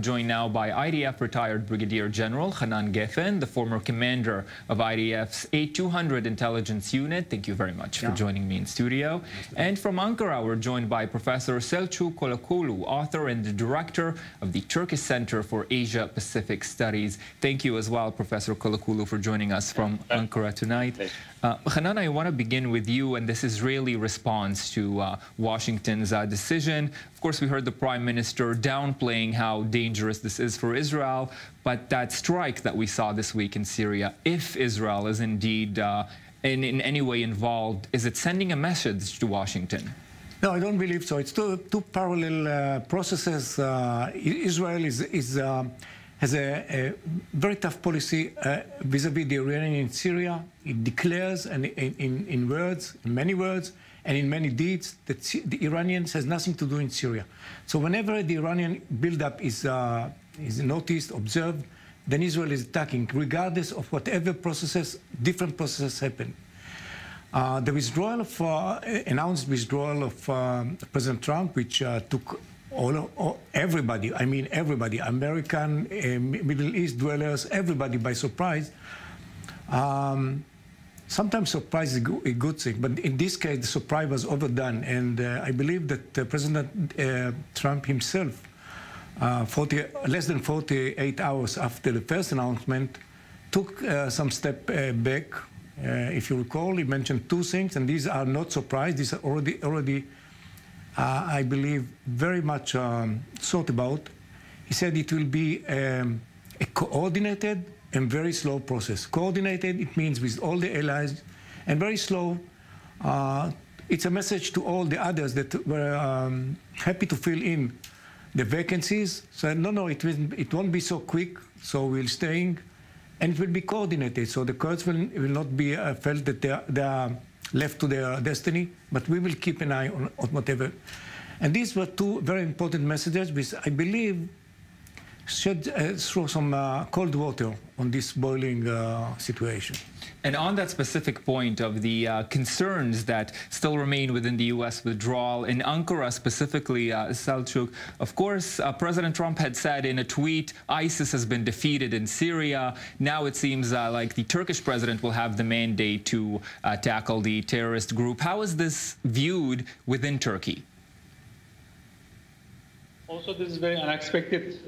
I'm joined now by I.D.F. retired Brigadier General Hanan Gefen, the former commander of I.D.F's A200 intelligence unit. Thank you very much for joining me in studio. And from Ankara, we're joined by Professor Selçuk Colakoglu, author and the director of the Turkish Center for Asia-Pacific Studies. Thank you as well, Professor Colakoglu, for joining us from Ankara tonight. Hanan, I want to begin with you and this Israeli response to Washington's decision. Of course, we heard the Prime Minister downplaying how dangerous this is for Israel, but that strike that we saw this week in Syria, if Israel is indeed in any way involved, is it sending a message to Washington? No, I don't believe so. It's two parallel processes. Israel has a very tough policy vis-à-vis the Iranian in Syria. It declares, and in words, in many words, and in many deeds, that the Iranians has nothing to do in Syria. So whenever the Iranian buildup is noticed, observed, then Israel is attacking, regardless of whatever processes, different processes happen. The withdrawal of, announced withdrawal of President Trump, which took everybody, I mean everybody, American, Middle East dwellers, everybody by surprise. Sometimes surprise is a good thing, but in this case, the surprise was overdone. And I believe that President Trump himself, less than 48 hours after the first announcement, took some step back. If you recall, he mentioned two things, and these are not surprise. These are already I believe, very much thought about. He said it will be a coordinated and very slow process. Coordinated, it means with all the allies, and very slow. It's a message to all the others that were happy to fill in the vacancies. So no, it won't be so quick, so we're staying, and it will be coordinated. So the Kurds will not be felt that they are left to their destiny, but we will keep an eye on whatever. And these were two very important messages, which I believe should throw some cold water on this boiling situation. And on that specific point of the concerns that still remain within the U.S. withdrawal, in Ankara specifically, Selçuk, of course, President Trump had said in a tweet, ISIS has been defeated in Syria. Now it seems like the Turkish president will have the mandate to tackle the terrorist group. How is this viewed within Turkey? Also, this is a very unexpected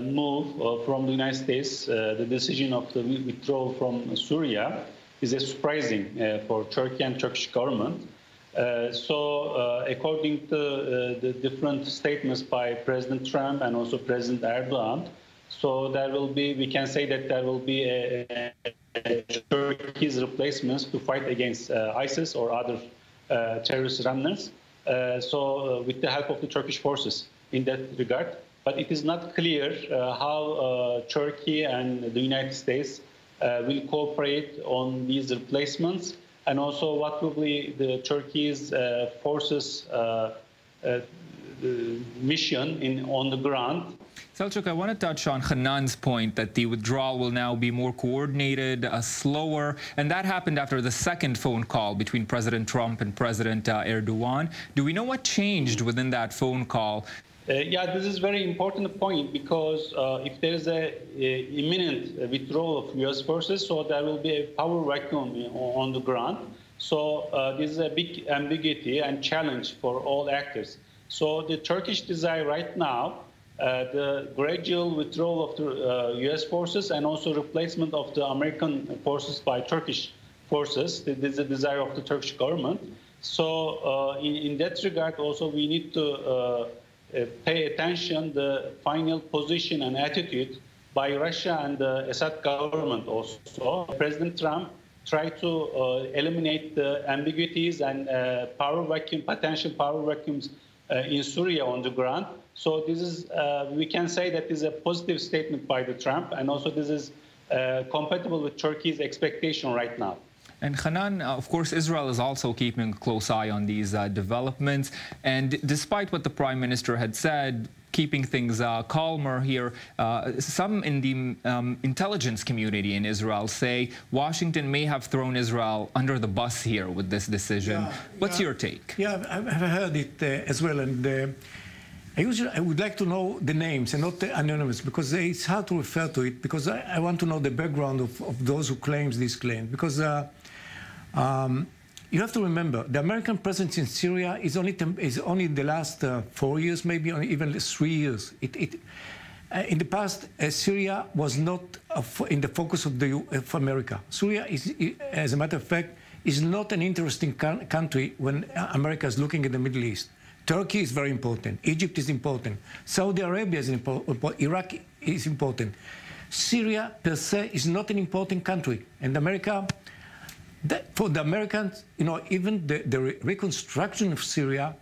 move from the United States. The decision of the withdrawal from Syria is surprising for Turkey and Turkish government. According to the different statements by President Trump and also President Erdogan, so there will be, we can say that there will be a Turkey's replacements to fight against ISIS or other terrorist runners. With the help of the Turkish forces in that regard, but it is not clear how Turkey and the United States will cooperate on these replacements, and also what will be the Turkey's forces mission on the ground. Selçuk, I want to touch on Hanan's point that the withdrawal will now be more coordinated, slower, and that happened after the second phone call between President Trump and President Erdogan. Do we know what changed within that phone call? Yeah, this is a very important point, because if there is an imminent withdrawal of U.S. forces, so there will be a power vacuum on the ground. So this is a big ambiguity and challenge for all actors. So the Turkish desire right now, the gradual withdrawal of the U.S. forces and also replacement of the American forces by Turkish forces, this is the desire of the Turkish government. So in that regard, also we need to pay attention the final position and attitude by Russia and the Assad government also. President Trump tried to eliminate the ambiguities and potential power vacuums in Syria on the ground. So this is, we can say that this is a positive statement by the Trump, and also this is compatible with Turkey's expectation right now. And Hanan, of course, Israel is also keeping a close eye on these developments. And despite what the Prime Minister had said, keeping things calmer here, some in the intelligence community in Israel say Washington may have thrown Israel under the bus here with this decision. What's your take? Yeah, I've heard it as well. And I would like to know the names and not the anonymous, because it's hard to refer to it, because I want to know the background of those who claims this claim. Because you have to remember, the American presence in Syria is only the last 4 years, maybe, or even 3 years. In the past, Syria was not in the focus of America. Syria is, as a matter of fact, is not an interesting country when America is looking at the Middle East. Turkey is very important. Egypt is important. Saudi Arabia is important. Iraq is important. Syria, per se, is not an important country. And America, for the Americans, even the reconstruction of Syria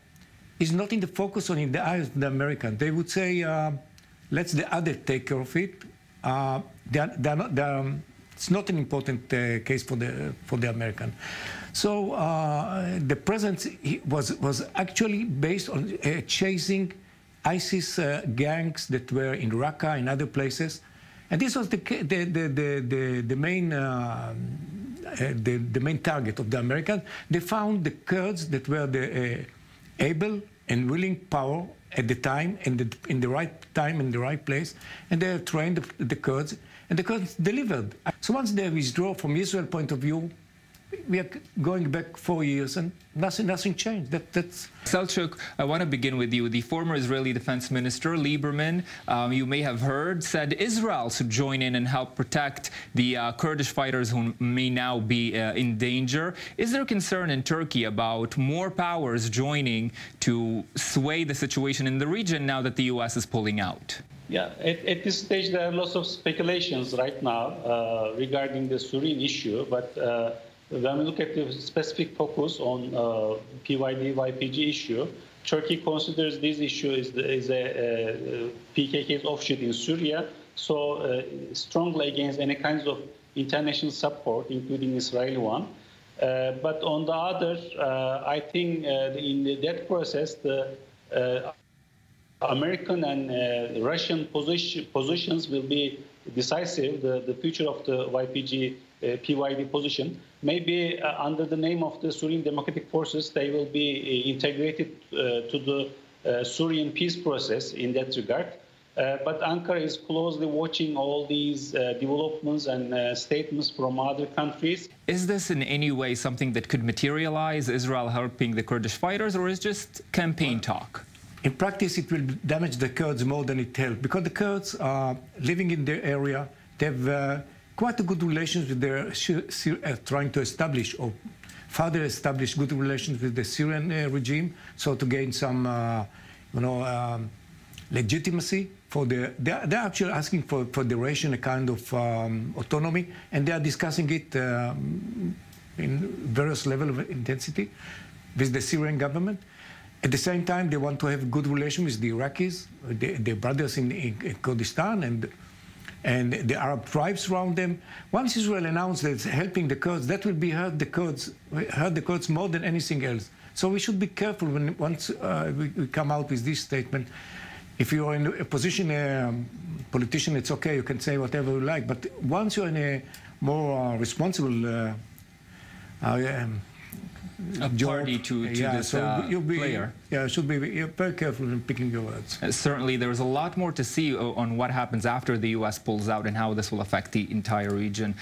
is not in the focus or in the eyes of the Americans. They would say, let the other take care of it. It's not an important case for the American. So the presence was actually based on chasing ISIS gangs that were in Raqqa and other places, and this was the main target of the Americans. They found the Kurds that were the able and willing power at the time, and in the right time and the right place, and they trained the Kurds, and the Kurds delivered. So once they withdraw from Israel point of view, we are going back 4 years and nothing changed. That's Selçuk, I want to begin with you. The former Israeli Defense Minister, Lieberman, you may have heard, said Israel should join in and help protect the Kurdish fighters who may now be in danger. Is there concern in Turkey about more powers joining to sway the situation in the region now that the U.S. is pulling out? Yeah, at this stage there are lots of speculations right now regarding the Syrian issue, but when we look at the specific focus on PYD-YPG issue, Turkey considers this issue is a PKK's offshoot in Syria, so strongly against any kinds of international support, including Israeli one. But on the other, I think in that process, the American and Russian positions will be decisive. The future of the YPG PYD position. Maybe under the name of the Syrian Democratic Forces, they will be integrated to the Syrian peace process in that regard. But Ankara is closely watching all these developments and statements from other countries. Is this in any way something that could materialize, Israel helping the Kurdish fighters, or is just campaign talk? In practice, it will damage the Kurds more than it helps, because the Kurds are living in their area. They have quite a good relations with their trying to establish or further establish good relations with the Syrian regime, so to gain some, legitimacy for they're actually asking for federation, a kind of autonomy, and they are discussing it in various levels of intensity with the Syrian government. At the same time, they want to have good relations with the Iraqis, their brothers in Kurdistan, and the Arab tribes around them. Once Israel announced that it's helping the Kurds, that will be hurt the Kurds more than anything else. So we should be careful once we come out with this statement. If you are in a position, politician, it's okay, you can say whatever you like. But once you're in a more responsible a party to this player. Yeah, should be very careful in picking your words. Certainly, there's a lot more to see on what happens after the U.S. pulls out and how this will affect the entire region.